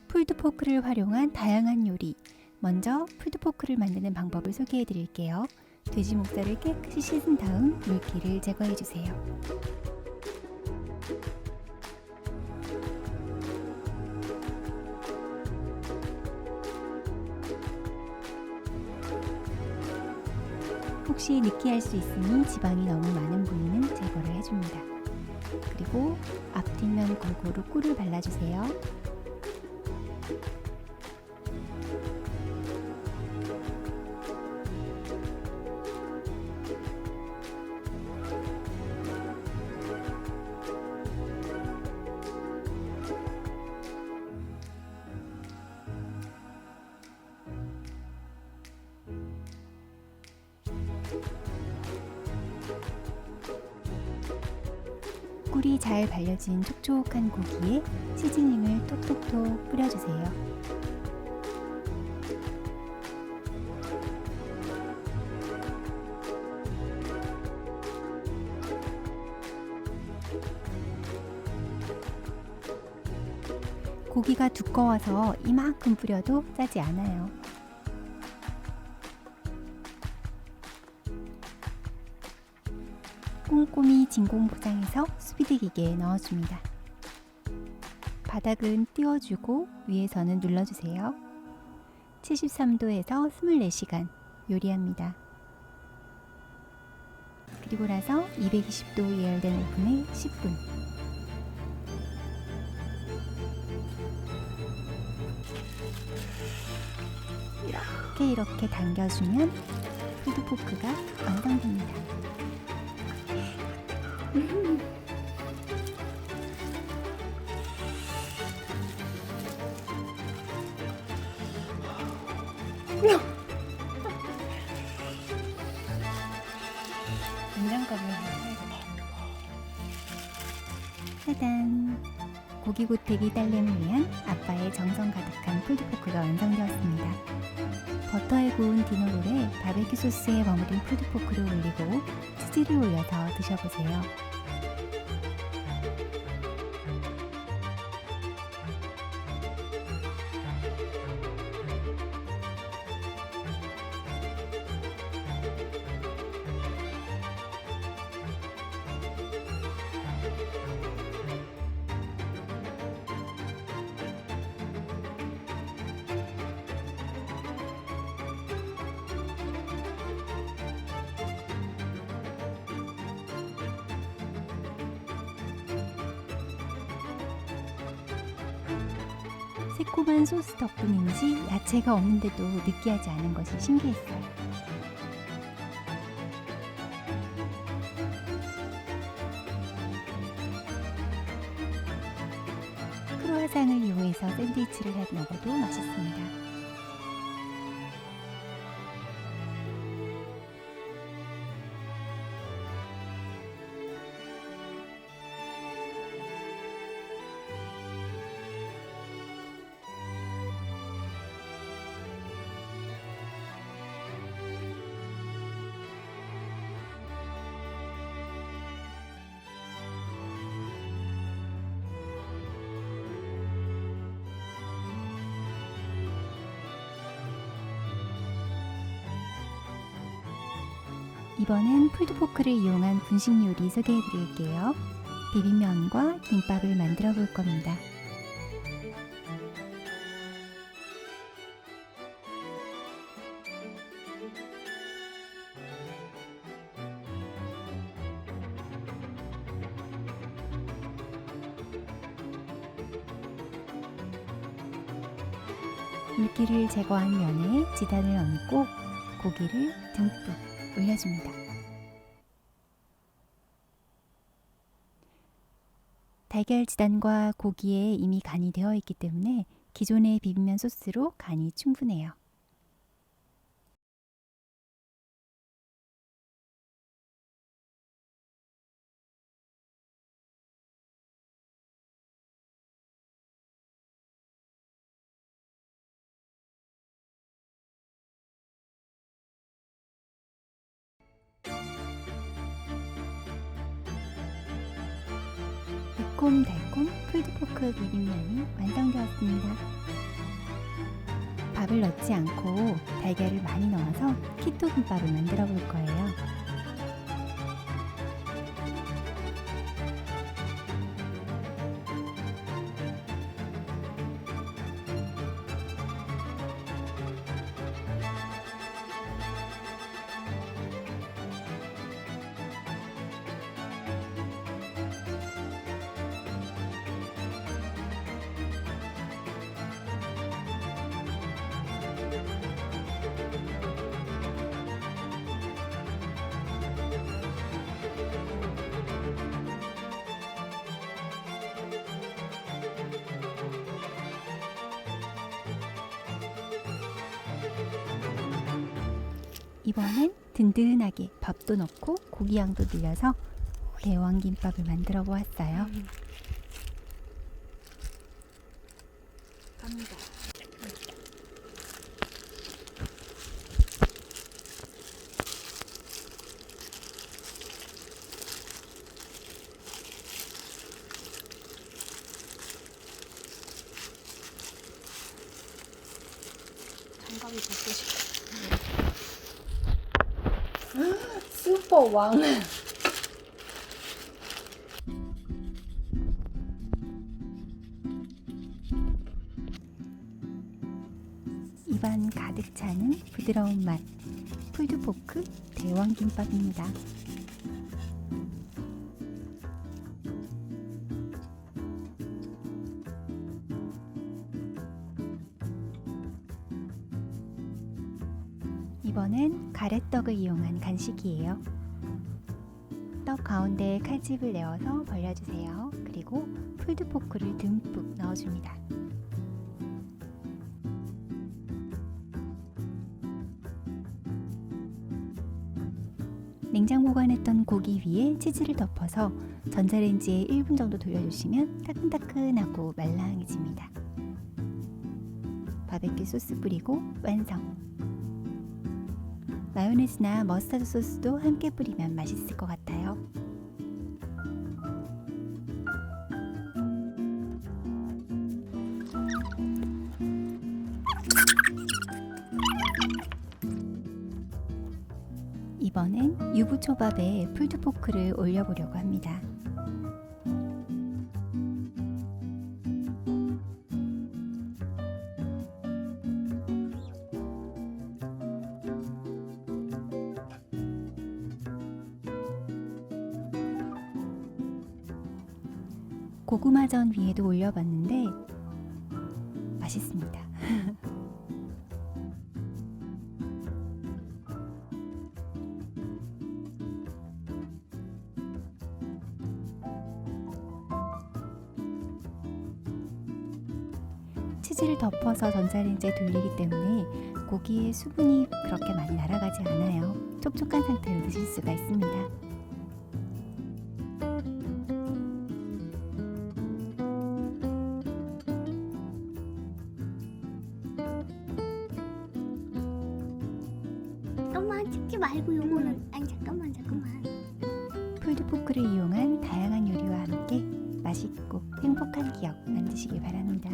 풀드포크를 활용한 다양한 요리. 먼저 풀드포크를 만드는 방법을 소개해 드릴게요. 돼지 목살을 깨끗이 씻은 다음 물기를 제거해 주세요. 혹시 느끼할 수 있으니 지방이 너무 많은 부위는 제거를 해줍니다. 그리고 앞뒷면 골고루 꿀을 발라주세요. 꿀이 잘 발려진 촉촉한 고기에 시즈닝을 톡톡톡 뿌려주세요. 고기가 두꺼워서 이만큼 뿌려도 짜지 않아요. 꼼꼼히 진공 포장해서 수비드 기계에 넣어줍니다. 바닥은 띄워주고 위에서는 눌러주세요. 73도에서 24시간 요리합니다. 그리고 나서 220도 예열된 오븐에 10분. 이렇게 당겨주면 풀드포크가 완성됩니다. 냉장고를 짜잔! 고기고태기 딸내미를 위한 아빠의 정성 가득한 풀드포크가 완성되었습니다. 버터에 구운 디노롤에 바베큐 소스에 버무린 풀드포크를 올리고 치즈를 올려서 드셔보세요. 새콤한 소스 덕분인지 야채가 없는데도 느끼하지 않은 것이 신기했어요. 크루아상을 이용해서 샌드위치를 해 먹어도 맛있습니다. 이번엔 풀드포크를 이용한 분식 요리 소개해 드릴게요. 비빔면과 김밥을 만들어 볼 겁니다. 물기를 제거한 면에 지단을 얹고 고기를 듬뿍 올려줍니다. 달걀 지단과 고기에 이미 간이 되어 있기 때문에 기존의 비빔면 소스로 간이 충분해요. 매콤달콤 풀드포크 비빔면이 완성되었습니다. 밥을 넣지 않고 달걀을 많이 넣어서 키토 김밥을 만들어 볼 거예요. 이번엔 든든하게 밥도 넣고 고기 양도 늘려서 대왕김밥을 만들어 보았어요. 갑니다. 장갑이 벗고 싶어. 슈퍼 왕. 입안 가득 차는 부드러운 맛, 풀드포크 대왕김밥입니다. 이번엔 가래떡을 이용한 간식이에요. 떡 가운데에 칼집을 내어서 벌려주세요. 그리고 풀드포크를 듬뿍 넣어줍니다. 냉장 보관했던 고기 위에 치즈를 덮어서 전자레인지에 1분 정도 돌려주시면 따끈따끈하고 말랑해집니다. 바베큐 소스 뿌리고 완성! 마요네즈나 머스타드 소스도 함께 뿌리면 맛있을 것 같아요. 이번엔 유부초밥에 풀드포크를 올려보려고 합니다. 고구마전 위에도 올려봤는데 맛있습니다. 치즈를 덮어서 전자레인지에 돌리기 때문에 고기의 수분이 그렇게 많이 날아가지 않아요. 촉촉한 상태로 드실 수가 있습니다. 잠깐만 찍지 말고 요거는 아니 잠깐만. 풀드포크를 이용한 다양한 요리와 함께 맛있고 행복한 기억 만드시길 바랍니다.